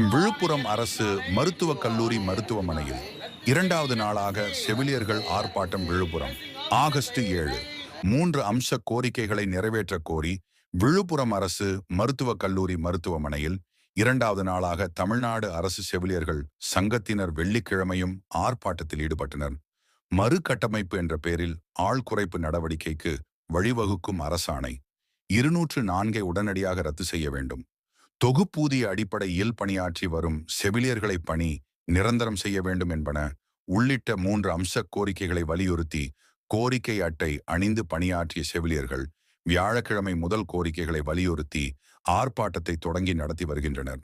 விழுப்புரம் அரசு மருத்துவக் கல்லூரி மருத்துவமனையில் 2வது நாளாக செவிலியர்கள் ஆர்ப்பாட்டம். விழுப்புரம் ஆகஸ்ட் 7 3 அம்ச கோரிக்கைகளை நிறைவேற்ற கோரி விழுப்புரம் அரசு மருத்துவக் கல்லூரி மருத்துவமனையில் 2வது நாளாக தமிழ்நாடு அரசு செவிலியர்கள் சங்கத்தினர் வெள்ளிக்கிழமையும் ஆர்ப்பாட்டத்தில் ஈடுபட்டனர். மறுகட்டமைப்பு என்ற பெயரில் ஆள் குறைப்பு நடவடிக்கைக்கு வழிவகுக்கும் அரசாணை 204 உடனடியாக ரத்து செய்ய வேண்டும். தொகுப்பூதிய அடிப்படையில் பணியாற்றி வரும் செவிலியர்களை பணி நிரந்தரம் செய்ய வேண்டும் என்பன உள்ளிட்ட 3 அம்ச கோரிக்கைகளை வலியுறுத்தி கோரிக்கை அட்டை அணிந்து பணியாற்றிய செவிலியர்கள் வியாழக்கிழமை முதல் கோரிக்கைகளை வலியுறுத்தி ஆர்ப்பாட்டத்தை தொடங்கி நடத்தி வருகின்றனர்.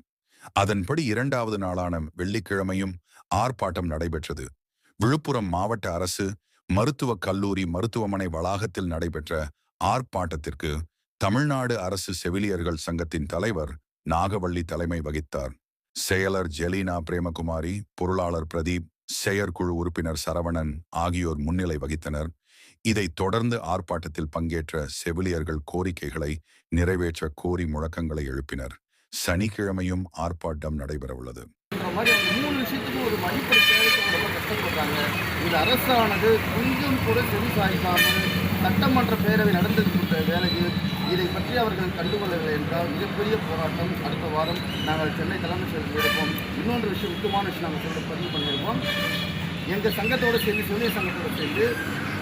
அதன்படி 2வது நாளான வெள்ளிக்கிழமையும் ஆர்ப்பாட்டம் நடைபெற்றது. விழுப்புரம் மாவட்ட அரசு மருத்துவக் கல்லூரி மருத்துவமனை வளாகத்தில் நடைபெற்ற ஆர்ப்பாட்டத்திற்கு தமிழ்நாடு அரசு செவிலியர்கள் சங்கத்தின் தலைவர் நாகவள்ளி தலைமை வகித்தார். செயலர் ஜெலினா பிரேமகுமாரி, பொருளாளர் பிரதீப், செயற்குழு உறுப்பினர் சரவணன் ஆகியோர் முன்னிலை வகித்தனர். இதைத் தொடர்ந்து ஆர்ப்பாட்டத்தில் பங்கேற்ற செவிலியர்கள் கோரிக்கைகளை நிறைவேற்ற கோரி முழக்கங்களை எழுப்பினர். சனிக்கிழமையும் ஆர்ப்பாட்டம் நடைபெறவுள்ளது. இந்த அரசானது கொஞ்சம் கூட செவி சாய்க்காமல் சட்டமன்ற பேரவை நடந்திருக்கின்ற வேளையில் இதை பற்றி அவர்கள் கண்டுகொள்ளவில்லை என்றால் மிகப்பெரிய போராட்டம் அடுத்த வாரம் நாங்கள் சென்னை தலைமைச் செயலகத்தில் இருப்போம். இன்னொன்று விஷயம், முக்கியமான விஷயம் நாங்கள் பதிவு பண்ணியிருக்கோம். எங்கள் சங்கத்தோடு சேர்ந்து செவிலியர் சங்கத்தோடு சேர்ந்து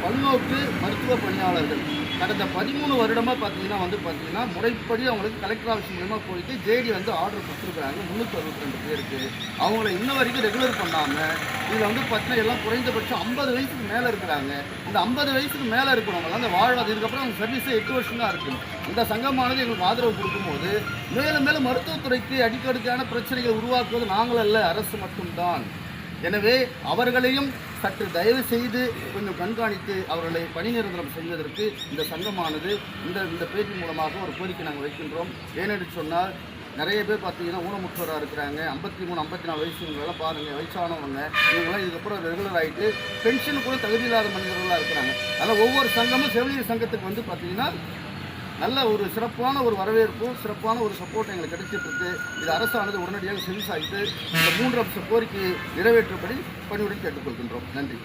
பல்நோக்கு மருத்துவ பணியாளர்கள் கடந்த 13 வருடமாக பார்த்தீங்கன்னா முறைப்படி அவங்களுக்கு கலெக்டர் ஆஃபீஸ் மூலமாக போயிட்டு ஜேடி ஆர்டர் கொடுத்துருக்குறாங்க 362 பேருக்கு. அவங்கள இன்ன வரைக்கும் ரெகுலர் பண்ணாமல் இதில் பார்த்தீங்கன்னா எல்லாம் குறைந்தபட்சம் 50 வயசுக்கு மேலே இருக்கிறாங்க. இந்த 50 வயசுக்கு மேலே இருக்கிறவங்களாம் அந்த வாழ்வாது இதுக்கப்புறம் அவங்க சர்வீஸே 8 வருஷம் தான் இருக்குது. இந்த சங்கமானது எங்களுக்கு ஆதரவு கொடுக்கும்போது மேலும் மேலும் மருத்துவத்துறைக்கு அடிக்கடிக்கான பிரச்சனைகளை உருவாக்குவது நாங்கள் அல்ல, அரசு மட்டும்தான். எனவே அவர்களையும் சற்று தயவு செய்து கொஞ்சம் கண்காணித்து அவர்களை பணி நிரந்தரம் செய்வதற்கு இந்த சங்கமானது இந்த பேட்டி மூலமாக ஒரு கோரிக்கை நாங்கள் வைக்கின்றோம். ஏனென்று சொன்னால் நிறைய பேர் பார்த்தீங்கன்னா ஊனமுற்றோராக இருக்கிறாங்க. 53, 54 வயசுங்களெல்லாம் பாருங்கள், வயசானவங்க இவங்களாம் இதுக்கப்புறம் ரெகுலர் ஆகிட்டு பென்ஷன் கூட தகுதி இல்லாத மனிதர்களாக இருக்கிறாங்க. அதனால் ஒவ்வொரு சங்கமும் செவிலியர் சங்கத்துக்கு பார்த்தீங்கன்னா நல்ல ஒரு சிறப்பான ஒரு வரவேற்பும் சிறப்பான ஒரு சப்போர்ட் எங்களுக்கு கிடைச்சிட்டு. இது அரசானது உடனடியாக செவிசாய்த்து இந்த 3 அம்ச கோரிக்கையை நிறைவேற்றபடி பணியுடன் கேட்டுக்கொள்கின்றோம். நன்றி.